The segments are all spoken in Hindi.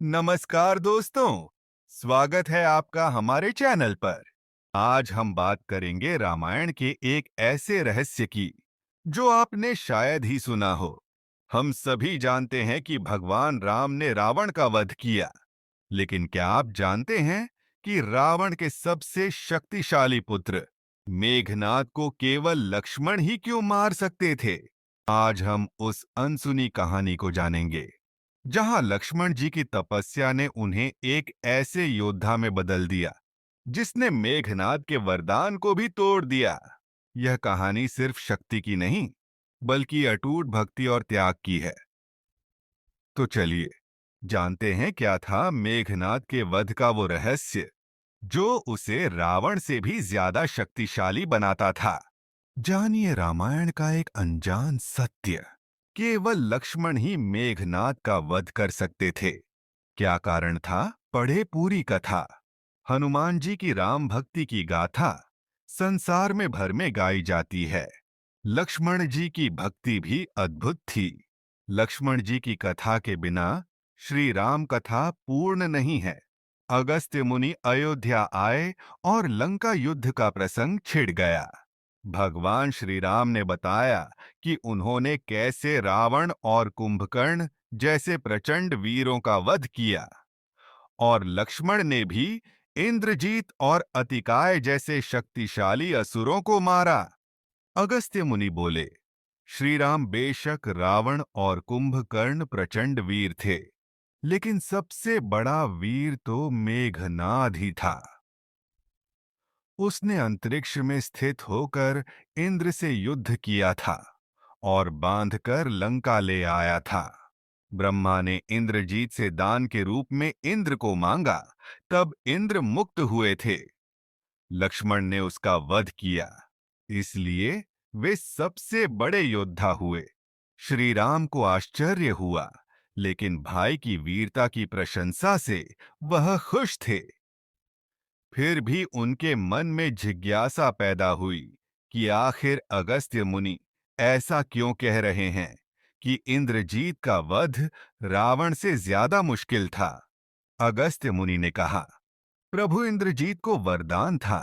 नमस्कार दोस्तों, स्वागत है आपका हमारे चैनल पर। आज हम बात करेंगे रामायण के एक ऐसे रहस्य की जो आपने शायद ही सुना हो। हम सभी जानते हैं कि भगवान राम ने रावण का वध किया, लेकिन क्या आप जानते हैं कि रावण के सबसे शक्तिशाली पुत्र मेघनाद को केवल लक्ष्मण ही क्यों मार सकते थे? आज हम उस अनसुनी कहानी को जानेंगे, जहां लक्ष्मण जी की तपस्या ने उन्हें एक ऐसे योद्धा में बदल दिया जिसने मेघनाद के वरदान को भी तोड़ दिया। यह कहानी सिर्फ शक्ति की नहीं, बल्कि अटूट भक्ति और त्याग की है। तो चलिए जानते हैं क्या था मेघनाद के वध का वो रहस्य जो उसे रावण से भी ज्यादा शक्तिशाली बनाता था। जानिए रामायण का एक अनजान सत्य। केवल लक्ष्मण ही मेघनाद का वध कर सकते थे। क्या कारण था? पढ़े पूरी कथा। हनुमान जी की राम भक्ति की गाथा संसार में भर में गाई जाती है। लक्ष्मण जी की भक्ति भी अद्भुत थी। लक्ष्मण जी की कथा के बिना श्री राम कथा पूर्ण नहीं है। अगस्त्य मुनि अयोध्या आए और लंका युद्ध का प्रसंग छिड़ गया। भगवान श्री राम ने बताया कि उन्होंने कैसे रावण और कुंभकर्ण जैसे प्रचंड वीरों का वध किया, और लक्ष्मण ने भी इंद्रजीत और अतिकाय जैसे शक्तिशाली असुरों को मारा। अगस्त्य मुनि बोले, श्री राम बेशक रावण और कुंभकर्ण प्रचंड वीर थे, लेकिन सबसे बड़ा वीर तो मेघनाद ही था। उसने अंतरिक्ष में स्थित होकर इंद्र से युद्ध किया था और बांधकर लंका ले आया था। ब्रह्मा ने इंद्रजीत से दान के रूप में इंद्र को मांगा, तब इंद्र मुक्त हुए थे। लक्ष्मण ने उसका वध किया, इसलिए वे सबसे बड़े योद्धा हुए। श्री राम को आश्चर्य हुआ, लेकिन भाई की वीरता की प्रशंसा से वह खुश थे। फिर भी उनके मन में जिज्ञासा पैदा हुई कि आखिर अगस्त्य मुनि ऐसा क्यों कह रहे हैं कि इंद्रजीत का वध रावण से ज्यादा मुश्किल था। अगस्त्य मुनि ने कहा, प्रभु इंद्रजीत को वरदान था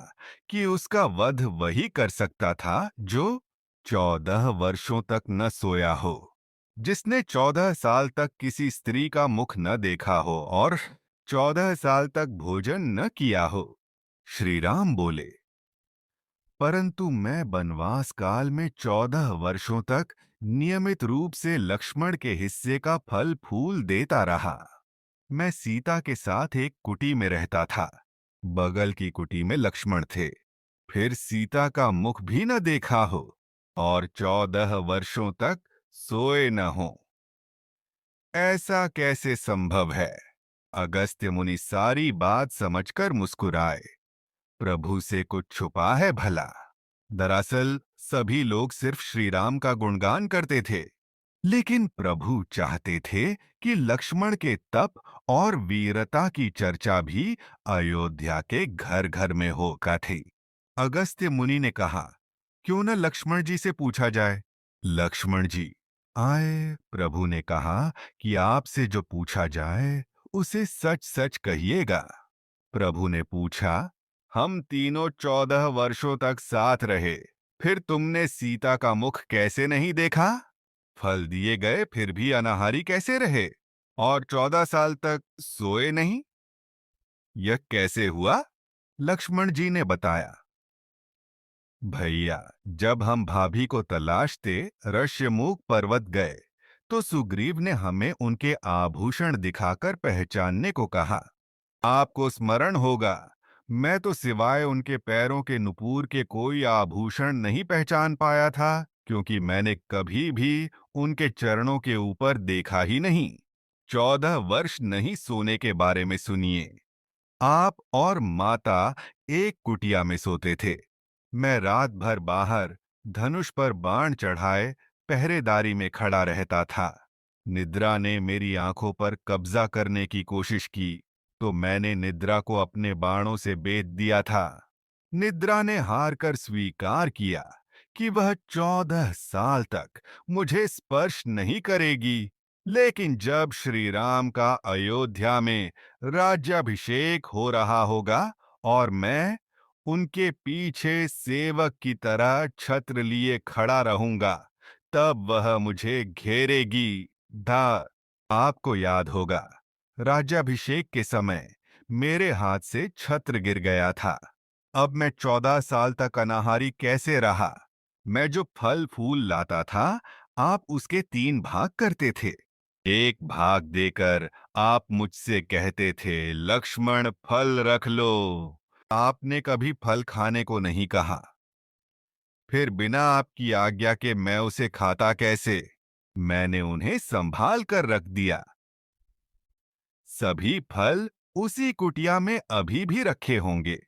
कि उसका वध वही कर सकता था जो 14 वर्षों तक न सोया हो, जिसने 14 साल तक किसी स्त्री का मुख न देखा हो और 14 साल तक भोजन न किया हो। श्री राम बोले, परंतु मैं वनवास काल में 14 वर्षों तक नियमित रूप से लक्ष्मण के हिस्से का फल फूल देता रहा। मैं सीता के साथ एक कुटी में रहता था। बगल की कुटी में लक्ष्मण थे। फिर सीता का मुख भी न देखा हो और 14 वर्षों तक सोए न हो। ऐसा कैसे संभव है? अगस्त्य मुनि सारी बात समझकर मुस्कुराए। प्रभु से कुछ छुपा है भला? दरअसल सभी लोग सिर्फ श्री राम का गुणगान करते थे, लेकिन प्रभु चाहते थे कि लक्ष्मण के तप और वीरता की चर्चा भी अयोध्या के घर घर में होगा थी। अगस्त्य मुनि ने कहा, क्यों न लक्ष्मण जी से पूछा जाए। लक्ष्मण जी आए। प्रभु ने कहा कि आपसे जो पूछा जाए उसे सच सच कहिएगा। प्रभु ने पूछा, हम तीनों 14 वर्षों तक साथ रहे, फिर तुमने सीता का मुख कैसे नहीं देखा? फल दिए गए फिर भी अनाहारी कैसे रहे? और 14 साल तक सोए नहीं? यह कैसे हुआ? लक्ष्मण जी ने बताया, भैया, जब हम भाभी को तलाशते ऋष्यमूक पर्वत गए, तो सुग्रीव ने हमें उनके आभूषण दिखाकर पहचानने को कहा। आपको स्मरण होगा, मैं तो सिवाय उनके पैरों के नुपुर के कोई आभूषण नहीं पहचान पाया था, क्योंकि मैंने कभी भी उनके चरणों के ऊपर देखा ही नहीं। 14 वर्ष नहीं सोने के बारे में सुनिए। आप और माता एक कुटिया में सोते थे। मैं रात भर बाहर धनुष पर बाण चढ़ाए पहरेदारी में खड़ा रहता था। निद्रा ने मेरी आंखों पर कब्जा करने की कोशिश की, तो मैंने निद्रा को अपने बाणों से बेध दिया था। निद्रा ने हार कर स्वीकार किया कि वह 14 साल तक मुझे स्पर्श नहीं करेगी। लेकिन जब श्री राम का अयोध्या में राज्याभिषेक हो रहा होगा और मैं उनके पीछे सेवक की तरह छत्र लिए खड़ा रहूंगा, तब वह मुझे घेरेगी। धा आपको याद होगा, राज्याभिषेक के समय मेरे हाथ से छत्र गिर गया था। अब मैं 14 साल तक अनाहारी कैसे रहा? मैं जो फल फूल लाता था, आप उसके 3 भाग करते थे। एक भाग देकर आप मुझसे कहते थे, लक्ष्मण फल रख लो। आपने कभी फल खाने को नहीं कहा। फिर बिना आपकी आज्ञा के मैं उसे खाता कैसे? मैंने उन्हें संभाल कर रख दिया। सभी फल उसी कुटिया में अभी भी रखे होंगे।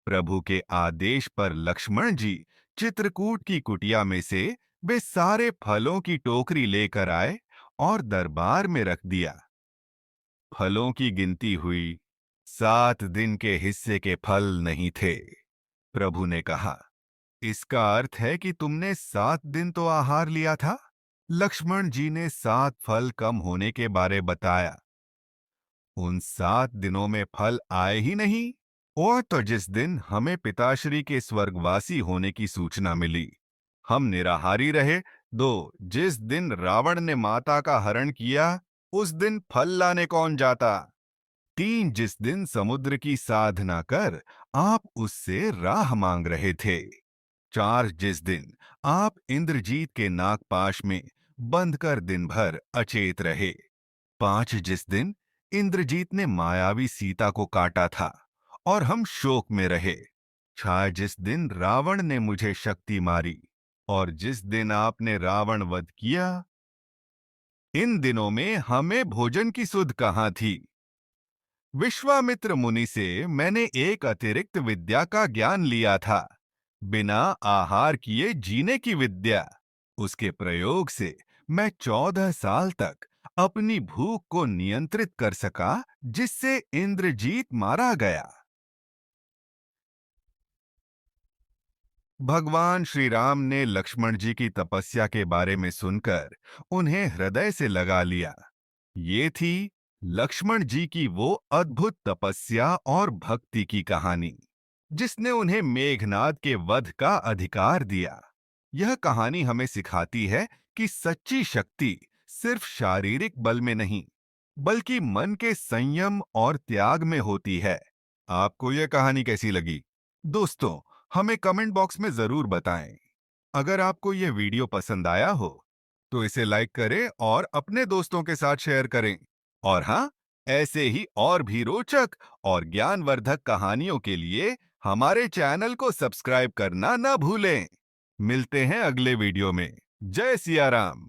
प्रभु के आदेश पर लक्ष्मण जी चित्रकूट की कुटिया में से वे सारे फलों की टोकरी लेकर आए और दरबार में रख दिया। फलों की गिनती हुई, 7 दिन के हिस्से के फल नहीं थे। प्रभु ने कहा, इसका अर्थ है कि तुमने 7 दिन तो आहार लिया था। लक्ष्मण जी ने 7 फल कम होने के बारे बताया। उन 7 दिनों में फल आए ही नहीं। और तो जिस दिन हमें पिताश्री के स्वर्गवासी होने की सूचना मिली, हम निराहारी रहे। जिस दिन रावण ने माता का हरण किया, उस दिन फल लाने कौन जाता? 3, जिस दिन समुद्र की साधना कर आप उससे राह मांग रहे थे। 4, जिस दिन आप इंद्रजीत के नागपाश में बंध कर दिन भर अचेत रहे। 5, जिस दिन इंद्रजीत ने मायावी सीता को काटा था और हम शोक में रहे। 6, जिस दिन रावण ने मुझे शक्ति मारी और जिस दिन आपने रावण वध किया। इन दिनों में हमें भोजन की सुध कहाँ थी? विश्वामित्र मुनि से मैंने एक अतिरिक्त विद्या का ज्ञान लिया था, बिना आहार किए जीने की विद्या। उसके प्रयोग से मैं 14 साल तक अपनी भूख को नियंत्रित कर सका, जिससे इंद्रजीत मारा गया। भगवान श्री राम ने लक्ष्मण जी की तपस्या के बारे में सुनकर उन्हें हृदय से लगा लिया। ये थी लक्ष्मण जी की वो अद्भुत तपस्या और भक्ति की कहानी, जिसने उन्हें मेघनाद के वध का अधिकार दिया। यह कहानी हमें सिखाती है कि सच्ची शक्ति सिर्फ शारीरिक बल में नहीं, बल्कि मन के संयम और त्याग में होती है। आपको यह कहानी कैसी लगी? दोस्तों, हमें कमेंट बॉक्स में जरूर बताएं। अगर आपको यह वीडियो पसंद आया हो, तो इसे लाइक करें और अपने दोस्तों के साथ शेयर करें। और हाँ, ऐसे ही और भी रोचक और ज्ञानवर्धक कहानियों के लिए हमारे चैनल को सब्सक्राइब करना ना भूलें। मिलते हैं अगले वीडियो में। जय सिया राम।